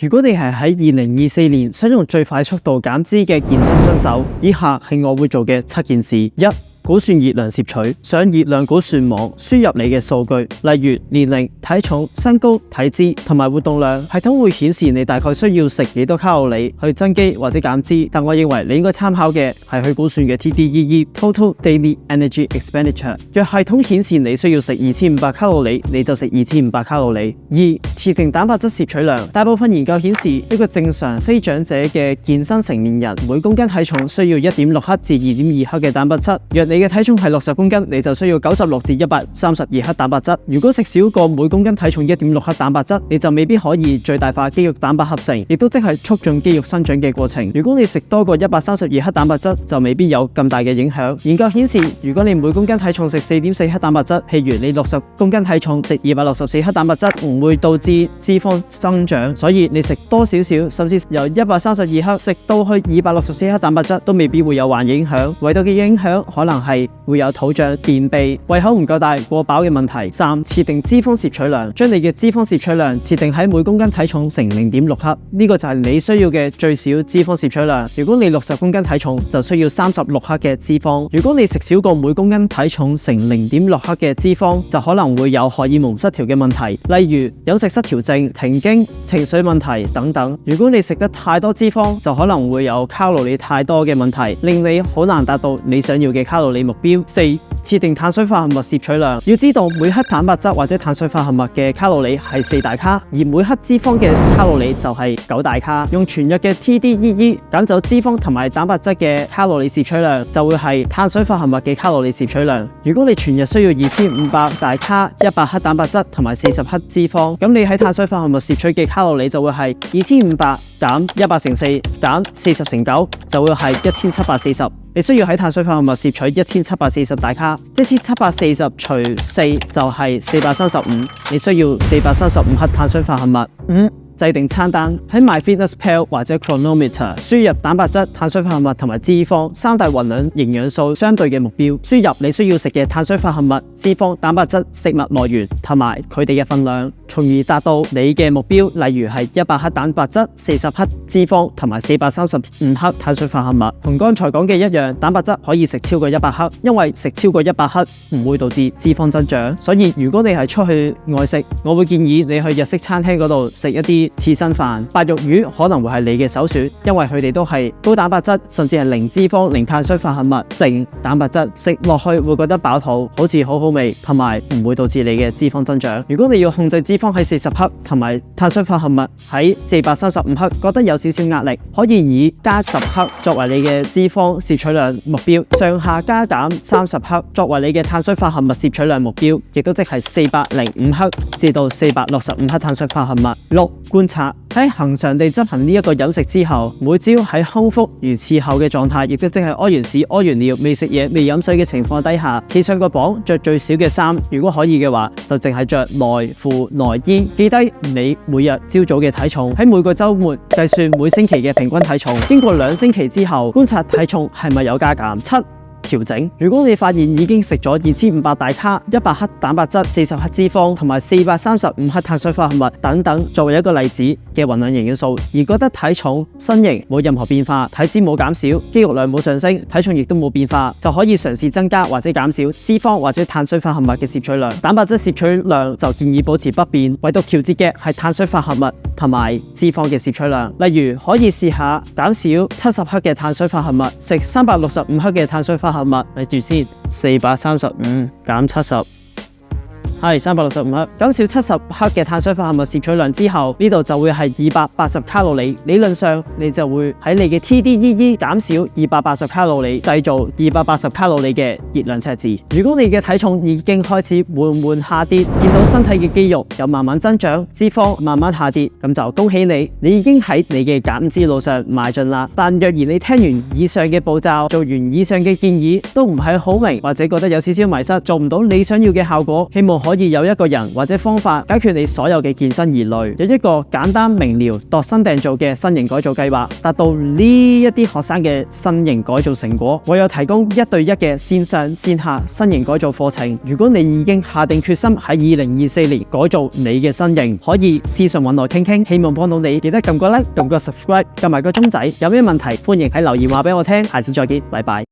如果你係喺2024年想用最快速度減脂嘅健身新手，以下係我會做嘅7件事。1. 估算熱量攝取，上熱量估算網輸入你嘅數據，例如年齡、體重、身高、體脂同埋活動量，系統會顯示你大概需要食幾多卡路里去增肌或者減脂。但我認為你應該參考嘅係去估算嘅 TDEE（Total Daily Energy Expenditure）。若系統顯示你需要食2500卡路里，你就食2500卡路里。2. 設定蛋白質攝取量，大部分研究顯示，一個正常非長者嘅健身成年人每公斤體重需要 1.6 克至 2.2 克嘅蛋白質。若你嘅體重係60公斤，你就需要96至132克蛋白質。如果食少過每公斤體重 1.6 克蛋白質，你就未必可以最大化肌肉蛋白合成，亦都即係促進肌肉生長嘅過程。如果你食多過132克蛋白質，就未必有咁大嘅影響。研究顯示，如果你每公斤體重食 4.4 克蛋白質，譬如你60公斤體重食264克蛋白質，唔會導致脂肪增長。所以你食多少少，甚至由132克食到去264克蛋白質，都未必會有壞影響。唯獨嘅影響可能係會有肚脹、便秘、胃口唔夠大、過飽嘅問題。3. 設定脂肪攝取量，將你嘅脂肪攝取量設定喺每公斤體重乘 0.6 克，呢個就係你需要嘅最少脂肪攝取量。如果你60公斤體重，就需要36克嘅脂肪。如果你食少過每公斤體重乘 0.6 克嘅脂肪，就可能會有荷爾蒙失調嘅問題，例如飲食失調症、停經、情緒問題等等。如果你食得太多脂肪，就可能會有卡路里太多嘅問題，令你好難達到你想要嘅卡路里目標。4. 設定碳水化合物攝取量，要知道每克蛋白質或者碳水化合物嘅卡路里係4大卡，而每克脂肪嘅卡路里就係9大卡。用全日嘅 TDEE 減走脂肪同埋蛋白質嘅卡路里攝取量，就會係碳水化合物嘅卡路里攝取量。如果你全日需要2500大卡、100克蛋白質同埋40克脂肪，咁你喺碳水化合物攝取嘅卡路里就會係2500減100乘4減40乘9，就會係1740。你需要喺碳水化合物攝取1740大卡，1740除4就係435，你需要435克碳水化合物。5. 制定餐單，喺 MyFitnessPal 或者 Chronometer 輸入蛋白質、碳水化合物同埋脂肪3大衡量營養素相對嘅目標，輸入你需要食嘅碳水化合物、脂肪、蛋白質食物來源同埋佢哋嘅分量，從而達到你嘅目標。例如係100克蛋白質、40克脂肪同埋435克碳水化合物。同剛才講嘅一樣，蛋白質可以食超過100克，因為食超過100克唔會導致脂肪增長。所以如果你係出去外食，我會建議你去日式餐廳嗰度食一啲刺身飯、白肉魚可能會係你嘅首選，因為佢哋都係高蛋白質，甚至係零脂肪、零碳水化合物、淨蛋白質，食落去會覺得飽肚，好似好好味，同埋唔會導致你嘅脂肪增長。如果你要控制脂肪喺40克，同埋碳水化合物喺435克，覺得有少少壓力，可以以加10克作為你嘅脂肪攝取量目標，上下加減30克作為你嘅碳水化合物攝取量目標，亦都即係405克至到465克碳水化合物。6. 觀察，喺恆常地執行呢一個飲食之後，每朝喺空腹如廁後嘅狀態，亦都即係屙完屎、屙完尿、未食嘢、未飲水嘅情況底下，企上個磅，着最少嘅衫，如果可以嘅話，就淨係着內褲內衣。記低你每日朝早嘅體重，喺每個週末計算每星期嘅平均體重，經過2星期之後，觀察體重係咪有加減。7. 調整，如果你發現已經食咗2500大卡、100克蛋白質、40克脂肪同埋435克碳水化合物等等，作為一個例子嘅衡量營養素，而覺得體重、身形冇任何變化，體脂冇減少，肌肉量冇上升，體重亦都冇變化，就可以嘗試增加或者減少脂肪或者碳水化合物嘅攝取量。蛋白質攝取量就建議保持不變，唯獨調節嘅係碳水化合物同埋脂肪嘅攝取量。例如可以試下減少70克嘅碳水化合物，食365克嘅碳水化合物，咪住先，435減70。係365克，減少70克嘅碳水化合物攝取量之後，呢度就會係280卡路里。理論上你就會喺你嘅 TDEE 減少280卡路里，製造280卡路里嘅熱量赤字。如果你嘅體重已經開始緩緩下跌，見到身體嘅肌肉有慢慢增長，脂肪慢慢下跌，咁就恭喜你，你已經喺你嘅減脂路上邁進啦。但若然你聽完以上嘅步驟，做完以上嘅建議，都唔係好明，或者覺得有少少迷失，做唔到你想要嘅效果，希望可可以有一個人或者方法解決你所有嘅健身疑慮，有一個簡單明了度身訂造嘅身形改造計劃，達到呢一啲學生嘅身形改造成果。我有提供1對1嘅線上線下身形改造課程。如果你已經下定決心喺2024年改造你嘅身形，可以私信搵我傾傾，希望幫到你。記得撳個 like， 撳個 subscribe， 撳埋個鐘仔。有咩問題歡迎喺留言話俾我聽。下次再見，拜拜。